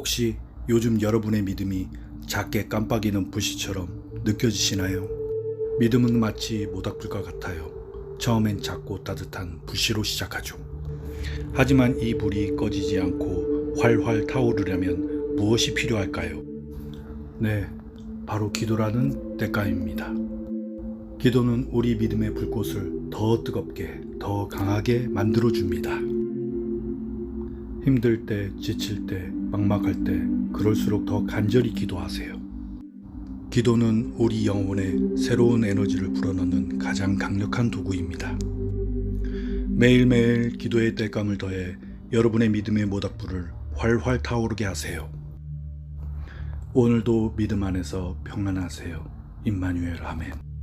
혹시 요즘 여러분의 믿음이 작게 깜빡이는 불씨처럼 느껴지시나요? 믿음은 마치 모닥불과 같아요. 처음엔 작고 따뜻한 불씨로 시작하죠. 하지만 이 불이 꺼지지 않고 활활 타오르려면 무엇이 필요할까요? 네, 바로 기도라는 대가입니다. 기도는 우리 믿음의 불꽃을 더 뜨겁게, 더 강하게 만들어줍니다. 힘들 때, 지칠 때, 막막할 때, 그럴수록 더 간절히 기도하세요. 기도는 우리 영혼에 새로운 에너지를 불어넣는 가장 강력한 도구입니다. 매일매일 기도의 땔감을 더해 여러분의 믿음의 모닥불을 활활 타오르게 하세요. 오늘도 믿음 안에서 평안하세요. 임마누엘 아멘.